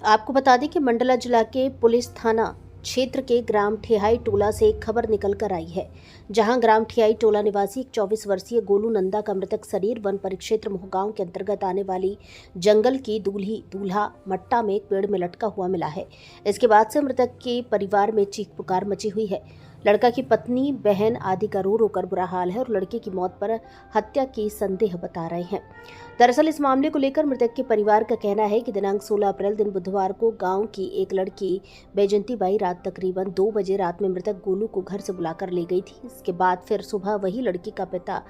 आपको बता दें कि मंडला जिला के पुलिस थाना क्षेत्र के ग्राम ठेहाई टोला से एक खबर निकल कर आई है, जहां ग्राम ठेहाई टोला निवासी एक 24 वर्षीय गोलू नंदा का मृतक शरीर वन परिक्षेत्र मोहगांव के अंतर्गत आने वाली जंगल की दूल्हा मट्टा में एक पेड़ में लटका हुआ मिला है। इसके बाद से मृतक के परिवार में चीख पुकार मची हुई है। लड़का की पत्नी, बहन आदि का रो रो कर बुरा हाल है और लड़के की मौत पर हत्या की संदेह बता रहे हैं। दरअसल इस मामले को लेकर मृतक के परिवार का कहना है कि दिनांक 16 अप्रैल दिन बुधवार को गांव की एक लड़की बैजंती बाई रात तकरीबन 2 बजे रात में मृतक गोलू को घर से बुलाकर ले गई थी। इसके बाद फिर सुबह वही लड़की का पिता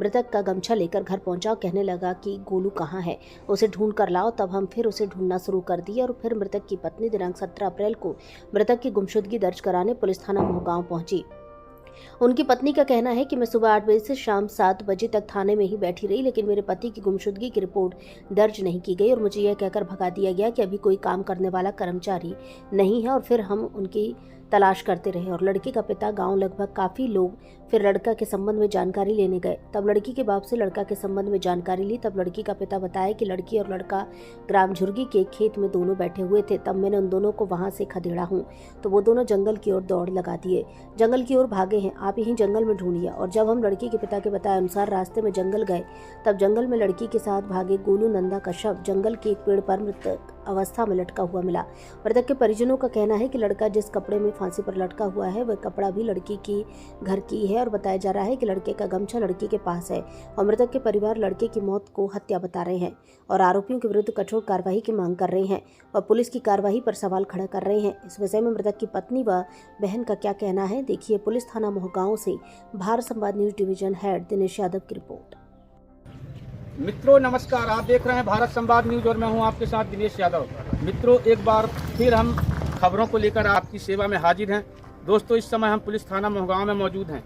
मृतक का गमछा लेकर घर पहुंचा। कहने लगा कि गोलू कहाँ है, उसे ढूंढ कर लाओ। तब हम फिर उसे ढूंढना शुरू कर दिए और फिर मृतक की पत्नी दिनांक 17 अप्रैल को मृतक की गुमशुदगी दर्ज कराने पुलिस थाना मोहगांव पहुंची। उनकी पत्नी का कहना है कि मैं सुबह 8 बजे से शाम 7 बजे तक थाने में ही बैठी रही, लेकिन मेरे पति की गुमशुदगी की रिपोर्ट दर्ज नहीं की गई और मुझे यह कहकर भगा दिया गया कि अभी कोई काम करने वाला कर्मचारी नहीं है और फिर हम उनकी तलाश करते रहे। और लड़के का पिता, गांव लगभग काफ़ी लोग फिर लड़का के संबंध में जानकारी लेने गए। तब लड़की के बाप से लड़का के संबंध में जानकारी ली। तब लड़की का पिता बताया कि लड़की और लड़का ग्राम झुर्गी के खेत में दोनों बैठे हुए थे। तब मैंने उन दोनों को वहां से खदेड़ा हूँ तो वो दोनों जंगल की ओर दौड़ लगा दिए, जंगल की ओर भागे हैं, आप यहीं जंगल में ढूंढिए। और जब हम लड़की के पिता के बताए अनुसार रास्ते में जंगल गए, तब जंगल में लड़की के साथ भागे गोलू नंदा का शव जंगल के एक पेड़ पर मृतक अवस्था में लटका हुआ मिला। मृतक के परिजनों का कहना है कि लड़का जिस कपड़े में फांसी पर लटका हुआ है वह कपड़ा भी लड़की की घर की है और बताया जा रहा है कि लड़के का गमछा लड़की के पास है। और मृतक के परिवार लड़के की मौत को हत्या बता रहे हैं और आरोपियों के विरुद्ध कठोर कार्रवाई की मांग कर रहे हैं और पुलिस की कार्रवाई पर सवाल खड़ा कर रहे हैं। इस विषय में मृतक की पत्नी व बहन का क्या कहना है, देखिए पुलिस थाना मोहगांव से भारत संवाद news division head Dinesh Yadav की रिपोर्ट। मित्रों नमस्कार, आप देख रहे हैं भारत संवाद न्यूज और मैं हूं आपके साथ दिनेश यादव। मित्रों एक बार फिर हम खबरों को लेकर आपकी सेवा में हाजिर हैं। दोस्तों इस समय हम पुलिस थाना मोहगांव में मौजूद हैं।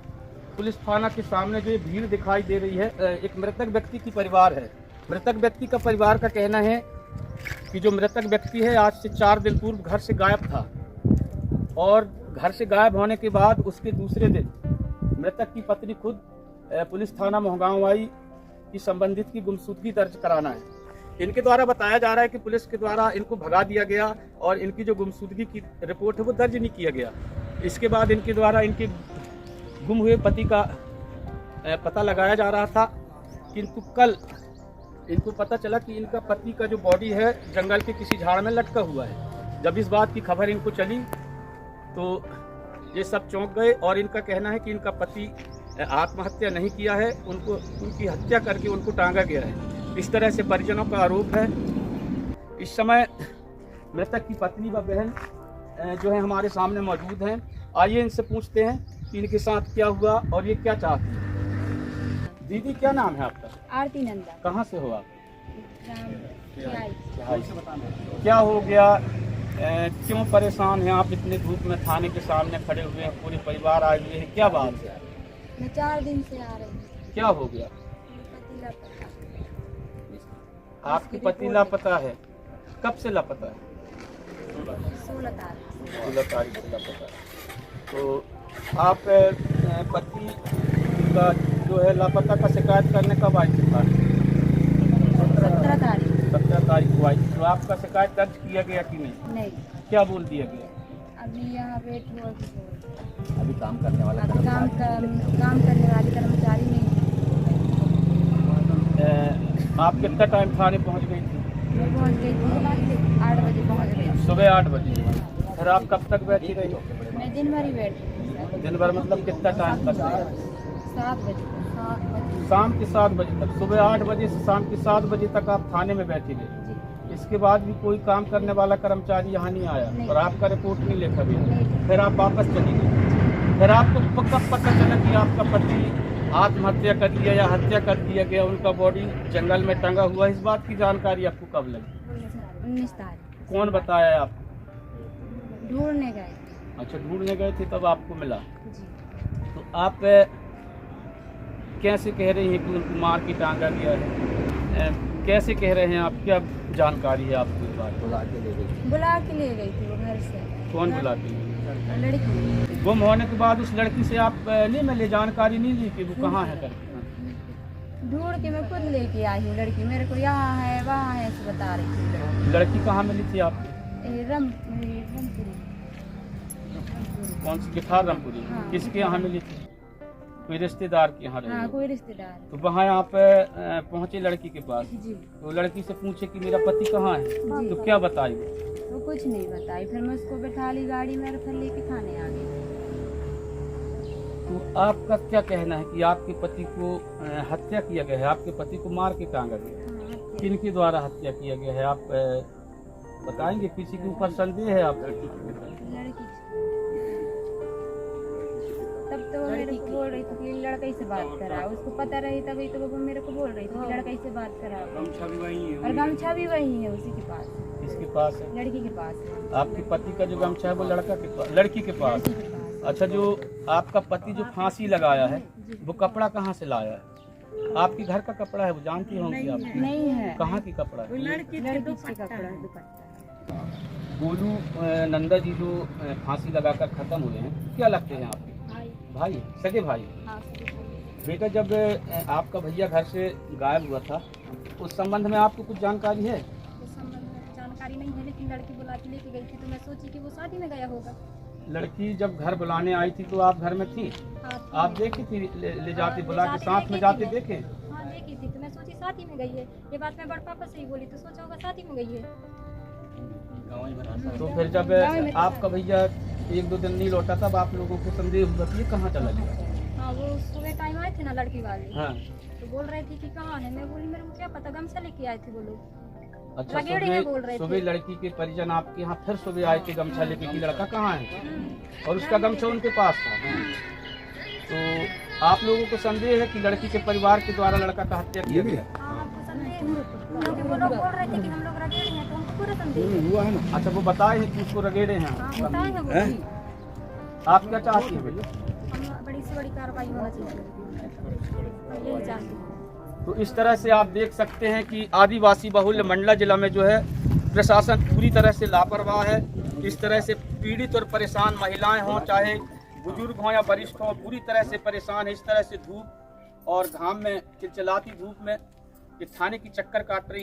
पुलिस थाना के सामने जो भीड़ दिखाई दे रही है, एक मृतक व्यक्ति की परिवार है। मृतक व्यक्ति का परिवार का कहना है कि जो मृतक व्यक्ति है आज से 4 दिन पूर्व घर से गायब था और घर से गायब होने के बाद उसके दूसरे दिन मृतक की पत्नी खुद पुलिस थाना मोहगांव आई कि संबंधित की गुमशुदगी दर्ज कराना है। इनके द्वारा बताया जा रहा है कि पुलिस के द्वारा इनको भगा दिया गया और इनकी जो गुमशुदगी की रिपोर्ट है वो दर्ज नहीं किया गया। इसके बाद इनके द्वारा इनके गुम हुए पति का पता लगाया जा रहा था, किंतु कल इनको पता चला कि इनका पति का जो बॉडी है जंगल के किसी झाड़ में लटका हुआ है। जब इस बात की खबर इनको चली तो ये सब चौंक गए और इनका कहना है कि इनका पति आत्महत्या नहीं किया है, उनकी हत्या करके उनको टांगा गया है। इस तरह से परिजनों का आरोप है। इस समय मृतक की पत्नी व बहन जो है हमारे सामने मौजूद हैं। आइए इनसे पूछते हैं कि इनके साथ क्या हुआ और ये क्या चाहती है। दीदी क्या नाम है आपका? आरती नंदा। कहाँ से हो आप? ग्राम क्या हो गया, क्यों परेशान हैं आप? इतने धूप में थाने के सामने खड़े हुए हैं, पूरे परिवार आए हुए हैं, क्या बात है? मैं 4 दिन से आ रही हूँ। क्या हो गया? पति लापता। आपकी पति लापता है? कब से लापता है? 16 तारीख। 16 तारीख से लापता है। तो आप पति का जो है लापता का शिकायत करने कब आई थी? 17 तारीख। 17 तारीख को आई। तो आपका शिकायत दर्ज किया गया कि नहीं? नहीं, क्या बोल दिया गया? अभी यहाँ वेट हुआ कि अभी काम करने वाला काम करने वाले कर्मचारी नहीं है। आप कितना टाइम थाने पहुँच गई थी? मैं पहुँच गई थी 8 बजे पहुँच गई। सुबह 8 बजे। फिर आप कब तक बैठी रही? मैं दिन भर ही बैठी। दिन भर मतलब कितना टाइम तक? 7 बजे। शाम के 7 बजे तक। सुबह 8 बजे से शाम के 7 बजे तक आप थाने में बैठी रही। इसके बाद भी कोई काम करने वाला कर्मचारी यहाँ नहीं आया और आपका रिपोर्ट नहीं लिखा गया। फिर आप वापस चली गई। फिर आपको कब पता चला कि आपका पति आत्महत्या कर लिया या हत्या कर दिया गया, उनका बॉडी जंगल में टंगा हुआ? इस बात की जानकारी आपको कब लगी? 19 तारीख। कौन बताया आपको? ढूंढने गए। अच्छा, ढूंढने गए थे तब आपको मिला। जी। तो आप कैसे कह रही हैं कि उनको मार के टांगा गया है? कैसे कह रहे हैं आप? क्या जानकारी है आपके पास? बुला के ले गई थी वो घर से। कौन बुलाती है? लड़की। गुम होने के बाद उस लड़की से आप नहीं मिले, जानकारी नहीं ली कि वो कहाँ है करके? ढूंढ के मैं खुद लेके आई हूँ। लड़की मेरे को यहाँ है वहाँ है ऐसे बता रही थी। लड़की कहाँ मिली थी आपको? रामपुरी। कौन सी गिठार रामपुरी? हाँ। किसके यहाँ मिली थी? कोई रिश्तेदार के यहाँ हाँ, रही? कोई रिश्तेदार। तो वहाँ आप पहुँचे लड़की के पास, जी तो लड़की से पूछे कि मेरा पति कहाँ है, जी। तो क्या बताई वो? तो कुछ नहीं बताई। फिर मैं उसको बैठा ली गाड़ी में और फिर लेके थाने आ गई। तो आपका क्या कहना है कि आपके पति को हत्या किया गया है? आपके पति को मार के टांगा गया है? हाँ, हत्या। किनके द्वारा हत्या किया गया है? आप बताएंगे? किसी के ऊपर संदेह है आप? लड़की तब तो वो मेरे को बोल रही थी कि लड़का ही से बात करा। उसको पता रही तभी तो वो मेरे को बोल रही थी कि लड़का ही से बात करा। और गमछा भी वही है उसी के पास, किसके पास है? लड़की के पास है। आपके पति का जो गमछा है वो लड़का के पास, लड़की के पास? लड़की के पास। अच्छा, जो आपका पति जो फांसी लगाया है वो कपड़ा कहाँ से लाया है? आपके घर का कपड़ा है, वो जानती होंगी आप? नहीं है, कहाँ की कपड़ा है? लड़की के कपड़ा है, दुपट्टा। गोलू नंदा जी जो फांसी लगाकर खत्म हुए हैं, क्या लगते हैं आपके? भाई, सगे भाई? बेटा, जब आपका भैया घर से गायब हुआ था उस संबंध में आपको कुछ जानकारी है? उस संबंध में जानकारी नहीं है, लेकिन लड़की बुला के लेके गई थी तो मैं सोची कि वो शादी में गया होगा। लड़की जब घर बुलाने आई थी तो आप घर में थी? हाँ, आप देखी थी ले जाते, बुला के साथ साथ में जाते देखे? हाँ देखी थी, तो मैं सोची शादी में गई है। ये बात मैं बड़ पापा से ही बोली तो सोचा होगा शादी में गई है। तो फिर जब आपका भैया एक दो दिन नहीं लौटा तब आप लोगों को संदेह हुआ कि ये कहाँ चला गया? हाँ, वो सुबह टाइम आए थे ना लड़की वाले, हाँ। तो बोल रहे थे कि कहाँ है। मैं बोली मेरे को क्या पता, गमछा लेके आए थे वो लोग। अच्छा, लगेड़े हैं बोल रहे सुबह थे। लड़की के परिजन आपके यहाँ फिर सुबह आए थे गमछा लेके कि लड़का कहाँ है, और उसका गमछा उनके पास था। तो आप लोगों को संदेह है कि लड़की के परिवार के द्वारा लड़का का हत्या किया गया? हाँ, हमको संदेह है, क्योंकि वो लोग बोल रहे थे कि हम लोग रगेड़े हैं, तो हमको पूरा संदेह है। अच्छा, वो बताए हैं कि उसको रगेड़े हैं? हाँ, बताए हैं वो। आप क्या चाहती हैं बेटा? हम बड़ी से बड़ी कार्रवाई होना चाहिए, यही चाहते हैं। तो इस तरह से आप देख सकते हैं कि आदिवासी बहुल मंडला जिला में जो है प्रशासन पूरी तरह से लापरवाह है। इस तरह से पीड़ित और परेशान महिलाएं हों, चाहे बुजुर्ग हों या वरिष्ठ हों, पूरी तरह से परेशान है। इस तरह से धूप और घाम में, चिलचिलाती धूप में ये थाने की चक्कर काट रही है।